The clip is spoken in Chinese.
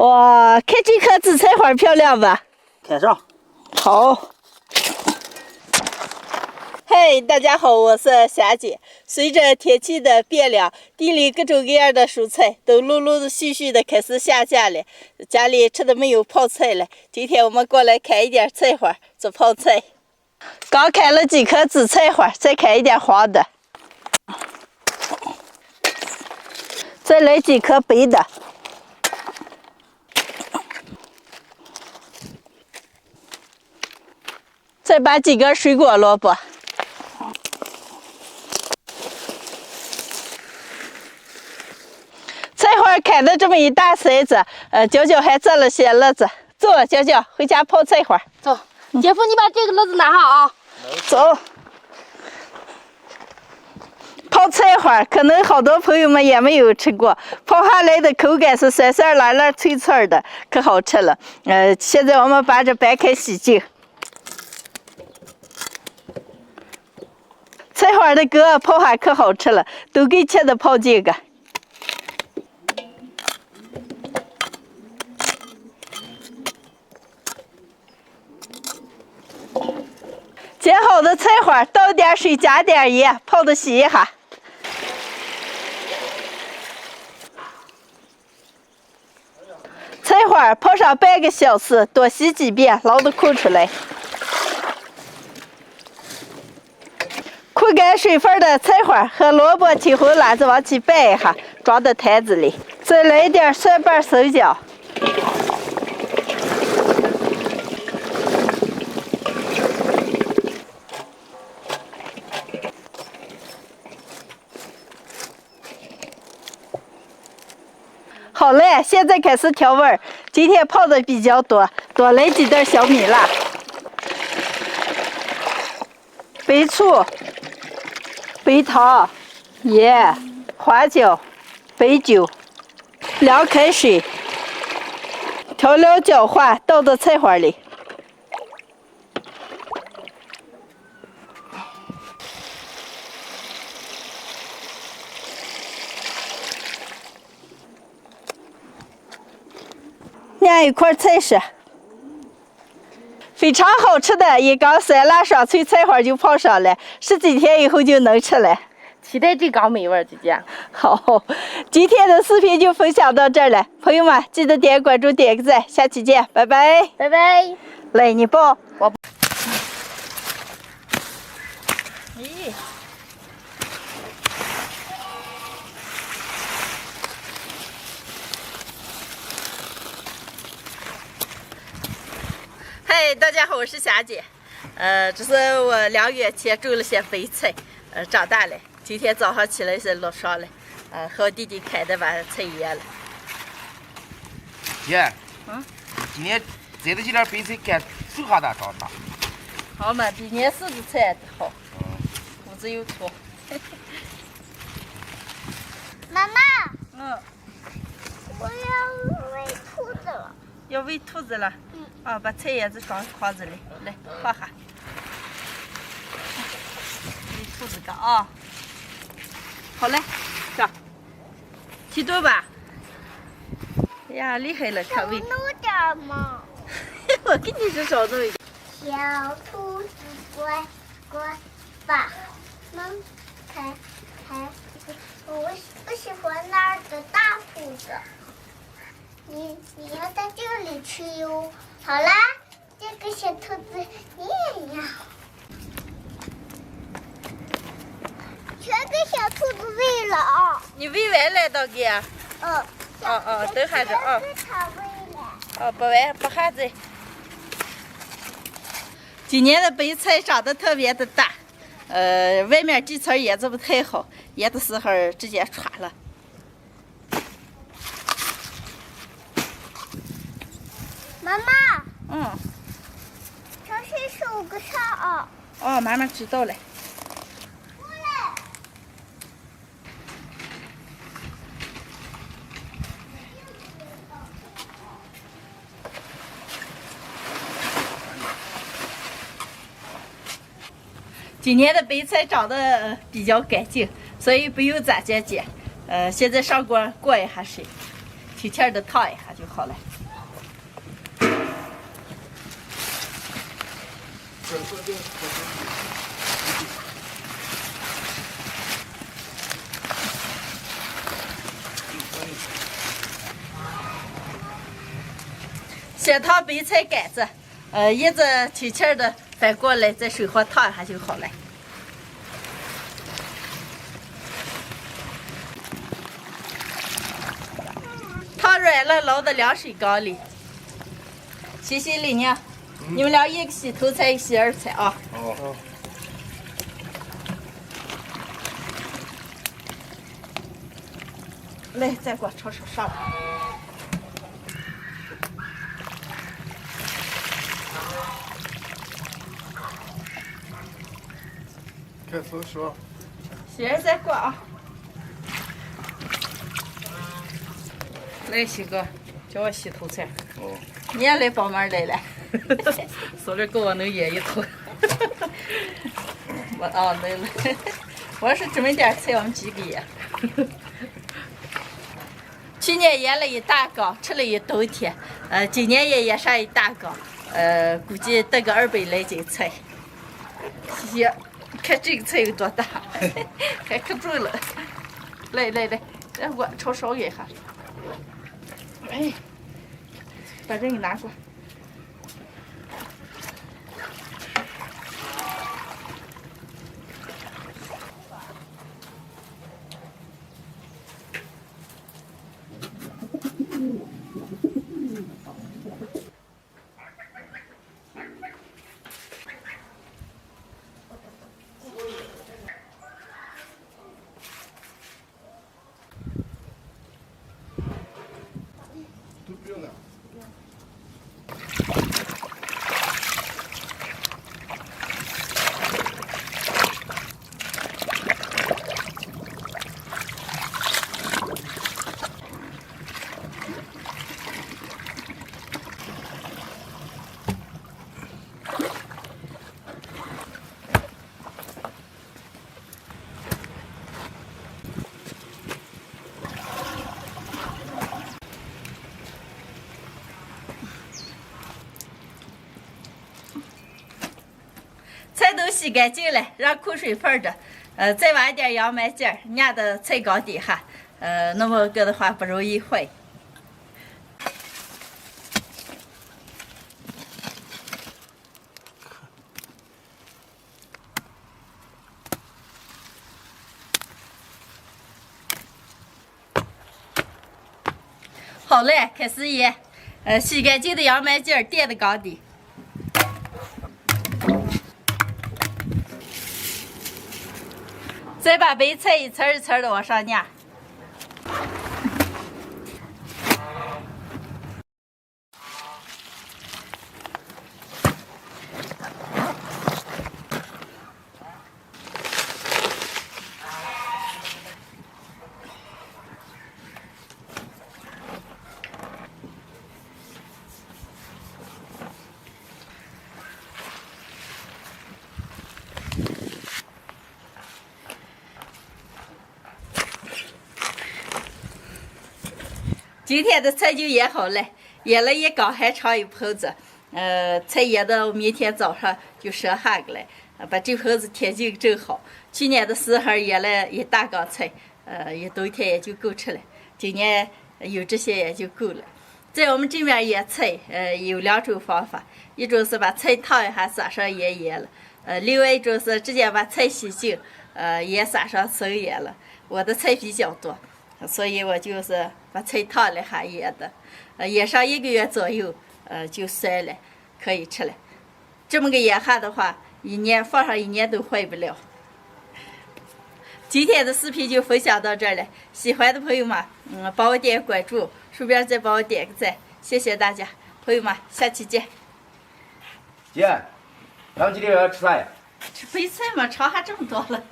哇，看这棵紫菜花漂亮吧？开上。好。嘿，大家好，我是霞姐。随着天气的变凉，地里各种各样的蔬菜都陆陆续续的开始下架了，家里吃的没有泡菜了。今天我们过来开一点菜花做泡菜。刚开了几棵紫菜花，再开一点黄的，再来几颗白的。再把几根水果萝卜。菜花开的这么一大塞子，娇娇还摘了些乐子。走，娇娇回家泡菜花。走，姐夫，你把这个乐子拿好啊。走。泡菜花可能好多朋友们也没有吃过，泡下来的口感是酸酸辣辣脆脆的，可好吃了。现在我们把这掰开洗净。菜花的壳泡下可好吃了，都给切的泡这个。切好的菜花倒点水，加点盐，泡的洗一下。菜花泡上半个小时，多洗几遍，捞的空出来。控干水分的菜花和萝卜、青红辣子往起拌一下，装到坛子里。再来一点蒜瓣、生姜。好嘞，现在开始调味儿。今天泡的比较多，多来几袋小米辣、白醋、白糖、盐、花椒、白酒，凉开水，调料搅和，倒到菜花里。酿一块菜色，非常好吃的一缸酸辣爽脆菜花就泡上了，10几天以后就能吃了。期待这缸美味，姐姐。好，今天的视频就分享到这儿了，朋友们记得点关注、点个赞，下期见，拜拜，拜拜。来，你抱。我。咦。嗨，大家好，我是霞姐。这是我2月前种了些白菜，长大了。今天早上起来是落上了，和我弟弟开的把菜腌了。姐，今年摘的这点白菜干手下大长大。好嘛，比年柿子菜好，骨子又粗。妈妈，我要喂兔子了。要喂兔子了。把菜叶子装筐子里，来放下。喂兔子干啊！好嘞，上。提多吧。哎呀，厉害了，看喂。少弄点嘛。我给你这少弄一点。小兔子乖乖把门开，我喜欢那儿的大兔子。你要在这里吃哟。好啦，这个小兔子你也要。全给小兔子喂了啊！你喂完了，大哥？等下子啊。给它喂了。不完，不下子。今年的白菜长得特别的大，外面这层叶子不太好，腌的时候直接穿了。妈妈。尝试手个上啊。慢慢知道了。过来。今年的白菜长得比较干净，所以不用咱家剪。现在上锅过一下水，轻轻的烫一下就好了。先烫白菜杆子，一直轻轻的翻过来，在水上烫一下就好了。烫软了，捞到凉水缸里。谢谢李娘，你们俩一个洗头菜，一个洗二菜啊。哦。来，再给我炒上来。开始说。洗二再过啊。来，西哥，叫我洗头菜。哦。你也来帮忙来了。嫂子给我能腌一头。我来了。我是这么点菜，我们几个腌。去年腌了一大缸，吃了一冬天。今年也腌上一大缸。估计得个200来斤菜。谢谢。看这个菜有多大，还可重了。来，让我炒烧一下。哎，把这个拿过来。菜都洗干净了，让口水放着。再挖一点洋麦茎，压到菜缸底下。那么个的话不容易坏。好嘞，开始腌。洗干净的洋麦茎垫在缸底。再把白菜一层一层的往上压。今天的菜就腌好了，腌了一缸还长一盆子。菜腌到明天早上就剩下个了，把这盆子填进正好。去年的时候腌了一大缸菜，一冬天也就够吃了。今年有这些也就够了。在我们这边腌菜，有2种方法，一种是把菜烫一下撒上盐了，另外一种是直接把菜洗净，盐撒上生盐了。我的菜比较多。所以我就是把菜烫了下腌的，腌上1个月左右，就酸了，可以吃了。这么个腌下的话，放上1年都坏不了。今天的视频就分享到这儿了，喜欢的朋友们，帮我点关注，顺便再帮我点个赞，谢谢大家，朋友们，下期见。姐，咱们今天要吃啥呀？吃白菜嘛，尝下这么多了。